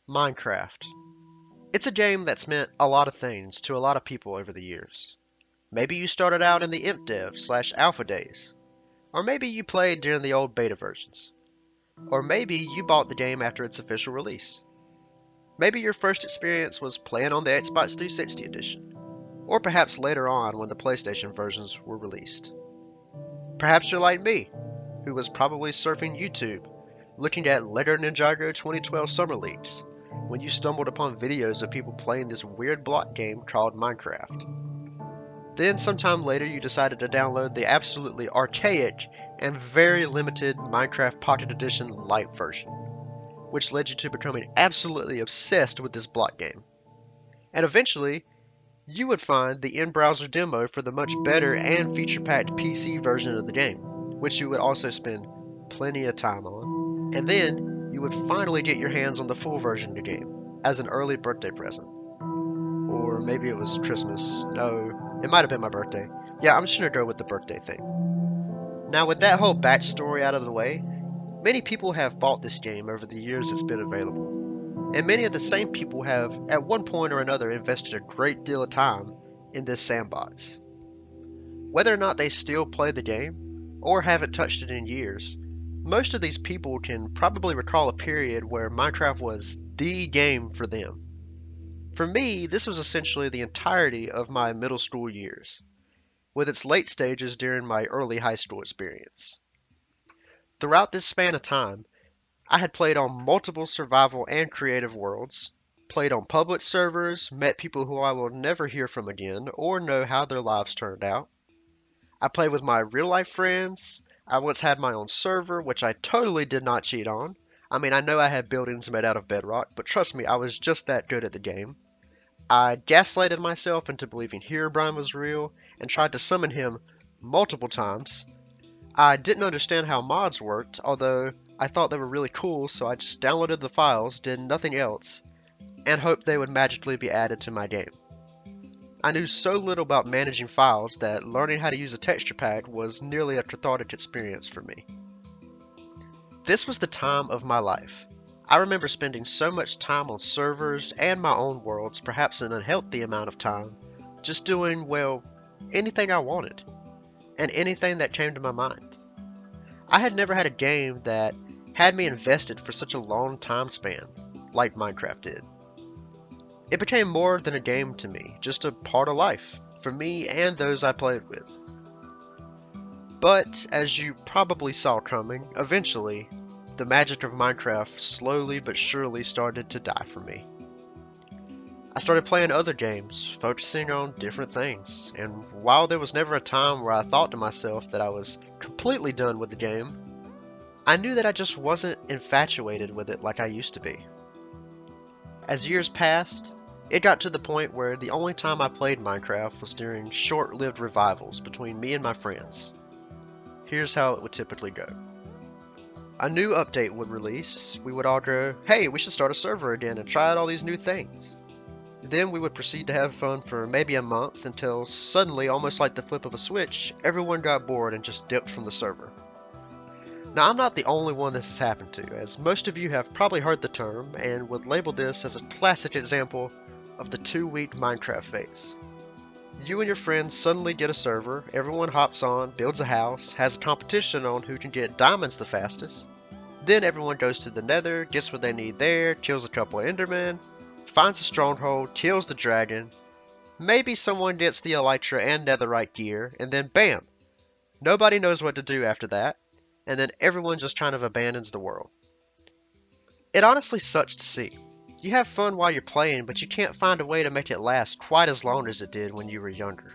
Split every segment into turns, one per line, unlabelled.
Minecraft. It's a game that's meant a lot of things to a lot of people over the years. Maybe you started out in the imp dev slash alpha days, or maybe you played during the old beta versions, or maybe you bought the game after its official release. Maybe your first experience was playing on the Xbox 360 edition, or perhaps later on when the PlayStation versions were released. Perhaps you're like me, who was probably surfing YouTube, looking at LEGO Ninjago 2012 Summer Leagues, when you stumbled upon videos of people playing this weird block game called Minecraft. Then sometime later you decided to download the absolutely archaic and very limited Minecraft Pocket Edition Lite version, which led you to becoming absolutely obsessed with this block game. And eventually, you would find the in-browser demo for the much better and feature-packed PC version of the game, which you would also spend plenty of time on. And then you would finally get your hands on the full version of the game as an early birthday present. Or maybe it was Christmas. No, it might have been my birthday. Yeah, I'm just gonna go with the birthday thing. Now, with that whole backstory out of the way, many people have bought this game over the years it's been available. And many of the same people have, at one point or another, invested a great deal of time in this sandbox. Whether or not they still play the game, or haven't touched it in years, most of these people can probably recall a period where Minecraft was the game for them. For me, this was essentially the entirety of my middle school years, with its late stages during my early high school experience. Throughout this span of time, I had played on multiple survival and creative worlds, played on public servers, met people who I will never hear from again or know how their lives turned out. I played with my real life friends. I once had my own server, which I totally did not cheat on. I mean, I know I had buildings made out of bedrock, but trust me, I was just that good at the game. I gaslighted myself into believing Herobrine was real and tried to summon him multiple times. I didn't understand how mods worked, although I thought they were really cool, so I just downloaded the files, did nothing else, and hoped they would magically be added to my game. I knew so little about managing files that learning how to use a texture pack was nearly a cathartic experience for me. This was the time of my life. I remember spending so much time on servers and my own worlds, perhaps an unhealthy amount of time, just doing, well, anything I wanted, and anything that came to my mind. I had never had a game that had me invested for such a long time span, like Minecraft did. It became more than a game to me, just a part of life, for me and those I played with. But, as you probably saw coming, eventually, the magic of Minecraft slowly but surely started to die for me. I started playing other games, focusing on different things, and while there was never a time where I thought to myself that I was completely done with the game, I knew that I just wasn't infatuated with it like I used to be. As years passed, it got to the point where the only time I played Minecraft was during short-lived revivals between me and my friends. Here's how it would typically go. A new update would release, we would all go, hey, we should start a server again and try out all these new things. Then we would proceed to have fun for maybe a month until suddenly, almost like the flip of a switch, everyone got bored and just dipped from the server. Now, I'm not the only one this has happened to, as most of you have probably heard the term and would label this as a classic example of the 2-week Minecraft phase. You and your friends suddenly get a server, everyone hops on, builds a house, has a competition on who can get diamonds the fastest. Then everyone goes to the nether, gets what they need there, kills a couple of endermen, finds a stronghold, kills the dragon, maybe someone gets the elytra and netherite gear, and then bam! Nobody knows what to do after that, and then everyone just kind of abandons the world. It honestly sucks to see. You have fun while you're playing, but you can't find a way to make it last quite as long as it did when you were younger.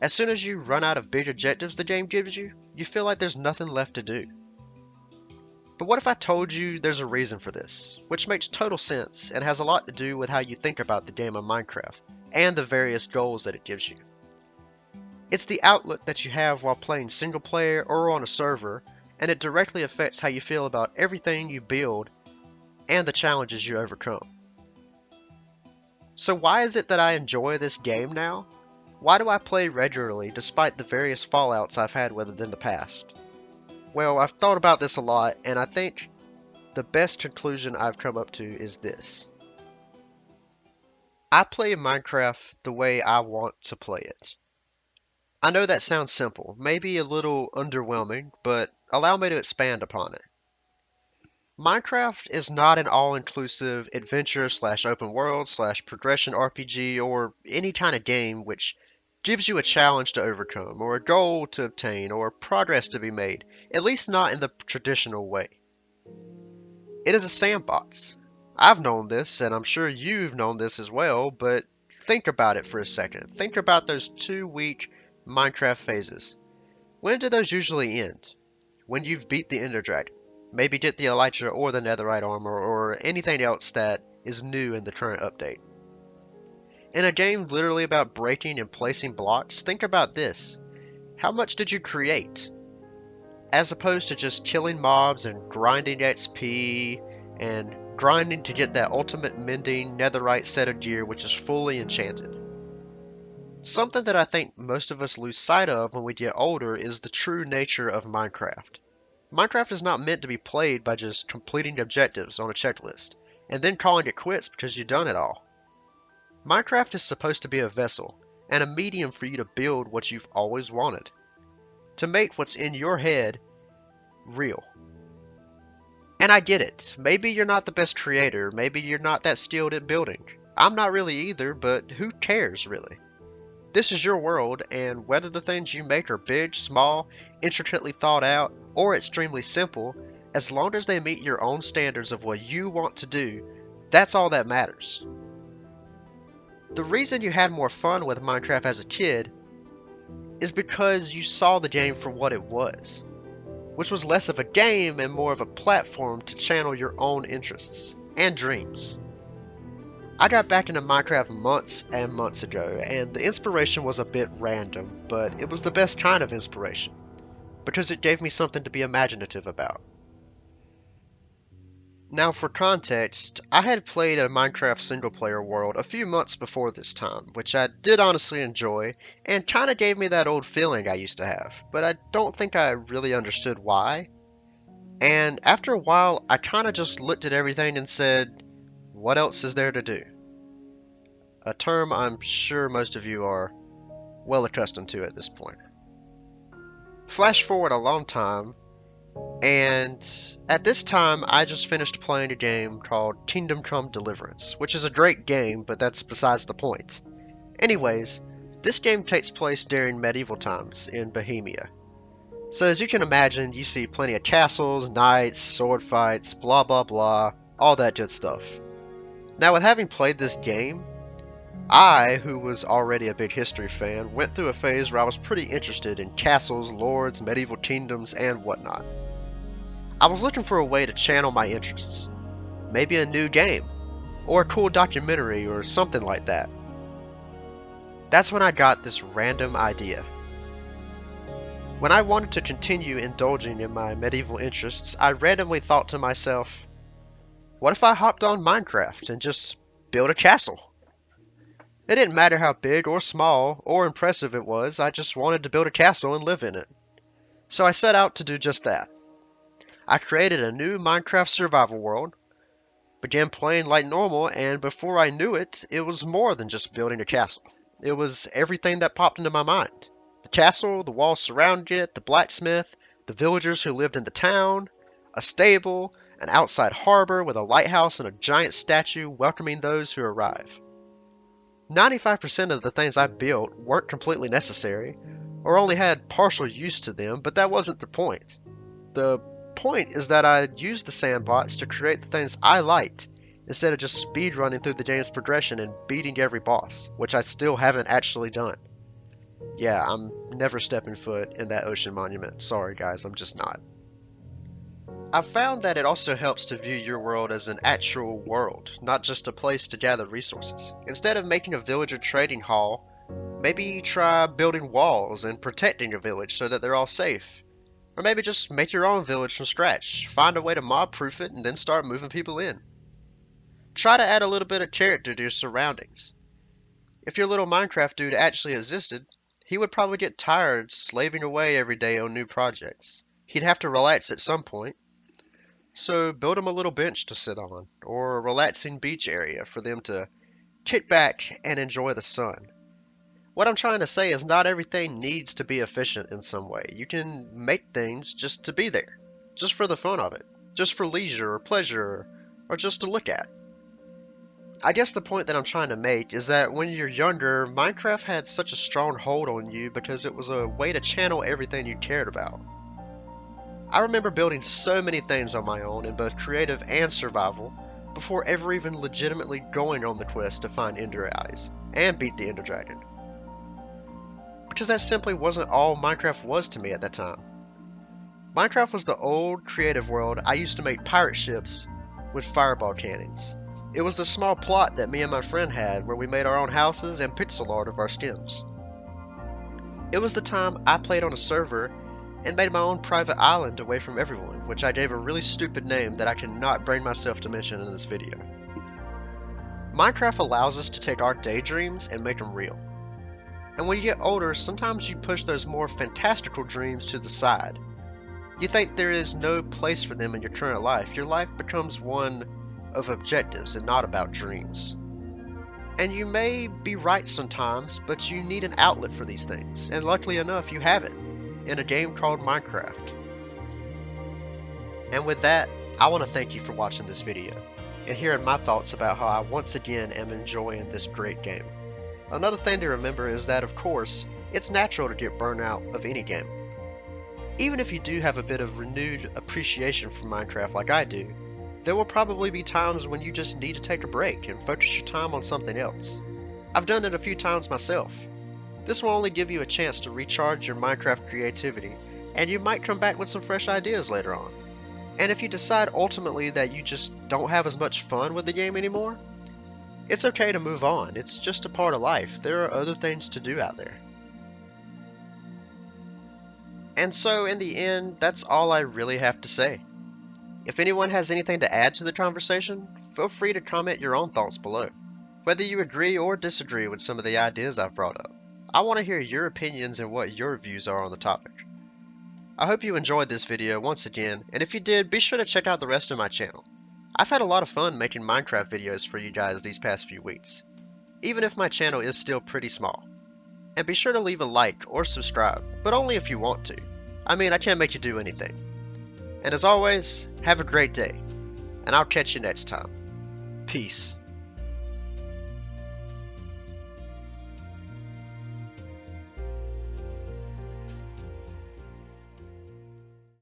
As soon as you run out of big objectives the game gives you, you feel like there's nothing left to do. But what if I told you there's a reason for this, which makes total sense and has a lot to do with how you think about the game of Minecraft and the various goals that it gives you. It's the outlook that you have while playing single player or on a server, and it directly affects how you feel about everything you build and the challenges you overcome. So why is it that I enjoy this game now? Why do I play regularly despite the various fallouts I've had with it in the past? Well, I've thought about this a lot, and I think the best conclusion I've come up to is this. I play Minecraft the way I want to play it. I know that sounds simple, maybe a little underwhelming, but allow me to expand upon it. Minecraft is not an all-inclusive adventure slash open world slash progression RPG or any kind of game which gives you a challenge to overcome, or a goal to obtain, or progress to be made, at least not in the traditional way. It is a sandbox. I've known this, and I'm sure you've known this as well, but think about it for a second. Think about those 2 week Minecraft phases. When do those usually end? When you've beat the Ender Dragon, maybe get the Elytra or the Netherite armor, or anything else that is new in the current update. In a game literally about breaking and placing blocks, think about this. How much did you create? As opposed to just killing mobs and grinding XP and grinding to get that ultimate mending netherite set of gear which is fully enchanted. Something that I think most of us lose sight of when we get older is the true nature of Minecraft. Minecraft is not meant to be played by just completing objectives on a checklist and then calling it quits because you've done it all. Minecraft is supposed to be a vessel and a medium for you to build what you've always wanted. To make what's in your head real. And I get it. Maybe you're not the best creator. Maybe you're not that skilled at building. I'm not really either, but who cares really? This is your world, and whether the things you make are big, small, intricately thought out, or extremely simple, as long as they meet your own standards of what you want to do, that's all that matters. The reason you had more fun with Minecraft as a kid is because you saw the game for what it was, which was less of a game and more of a platform to channel your own interests and dreams. I got back into Minecraft months and months ago, and the inspiration was a bit random, but it was the best kind of inspiration, because it gave me something to be imaginative about. Now for context, I had played a Minecraft single-player world a few months before this time, which I did honestly enjoy, and kinda gave me that old feeling I used to have, but I don't think I really understood why. And after a while, I kinda just looked at everything and said, what else is there to do? A term I'm sure most of you are well accustomed to at this point. Flash forward a long time, and at this time I just finished playing a game called Kingdom Come Deliverance, which is a great game, but that's besides the point. Anyways, this game takes place during medieval times in Bohemia. So as you can imagine, you see plenty of castles, knights, sword fights, blah blah blah, all that good stuff. Now with having played this game, I, who was already a big history fan, went through a phase where I was pretty interested in castles, lords, medieval kingdoms, and whatnot. I was looking for a way to channel my interests. Maybe a new game, or a cool documentary, or something like that. That's when I got this random idea. When I wanted to continue indulging in my medieval interests, I randomly thought to myself, what if I hopped on Minecraft and just built a castle? It didn't matter how big or small or impressive it was, I just wanted to build a castle and live in it. So I set out to do just that. I created a new Minecraft survival world, began playing like normal, and before I knew it, it was more than just building a castle. It was everything that popped into my mind. The castle, the walls surrounding it, the blacksmith, the villagers who lived in the town, a stable, an outside harbor with a lighthouse and a giant statue welcoming those who arrive. 95% of the things I built weren't completely necessary, or only had partial use to them, but that wasn't the point. The point is that I used the sandbox to create the things I liked, instead of just speedrunning through the game's progression and beating every boss, which I still haven't actually done. Yeah, I'm never stepping foot in that ocean monument. Sorry guys, I'm just not. I've found that it also helps to view your world as an actual world, not just a place to gather resources. Instead of making a villager trading hall, maybe try building walls and protecting your village so that they're all safe. Or maybe just make your own village from scratch, find a way to mob-proof it, and then start moving people in. Try to add a little bit of character to your surroundings. If your little Minecraft dude actually existed, he would probably get tired slaving away every day on new projects. He'd have to relax at some point. So build them a little bench to sit on, or a relaxing beach area for them to kick back and enjoy the sun. What I'm trying to say is not everything needs to be efficient in some way. You can make things just to be there, just for the fun of it, just for leisure or pleasure, or just to look at. I guess the point that I'm trying to make is that when you're younger, Minecraft had such a strong hold on you because it was a way to channel everything you cared about. I remember building so many things on my own in both creative and survival before ever even legitimately going on the quest to find Ender Eyes and beat the Ender Dragon. Because that simply wasn't all Minecraft was to me at that time. Minecraft was the old creative world I used to make pirate ships with fireball cannons. It was the small plot that me and my friend had where we made our own houses and pixel art of our skins. It was the time I played on a server and made my own private island away from everyone, which I gave a really stupid name that I cannot bring myself to mention in this video. Minecraft allows us to take our daydreams and make them real. And when you get older, sometimes you push those more fantastical dreams to the side. You think there is no place for them in your current life. Your life becomes one of objectives and not about dreams. And you may be right sometimes, but you need an outlet for these things. And luckily enough, you have it in a game called Minecraft. And with that, I want to thank you for watching this video and hearing my thoughts about how I once again am enjoying this great game. Another thing to remember is that, of course, it's natural to get burnout of any game. Even if you do have a bit of renewed appreciation for Minecraft like I do, there will probably be times when you just need to take a break and focus your time on something else. I've done it a few times myself. This will only give you a chance to recharge your Minecraft creativity, and you might come back with some fresh ideas later on. And if you decide ultimately that you just don't have as much fun with the game anymore, it's okay to move on. It's just a part of life. There are other things to do out there. And so in the end, that's all I really have to say. If anyone has anything to add to the conversation, feel free to comment your own thoughts below, whether you agree or disagree with some of the ideas I've brought up. I want to hear your opinions and what your views are on the topic. I hope you enjoyed this video once again, and if you did, be sure to check out the rest of my channel. I've had a lot of fun making Minecraft videos for you guys these past few weeks, even if my channel is still pretty small. And be sure to leave a like or subscribe, but only if you want to. I mean, I can't make you do anything. And as always, have a great day, and I'll catch you next time. Peace.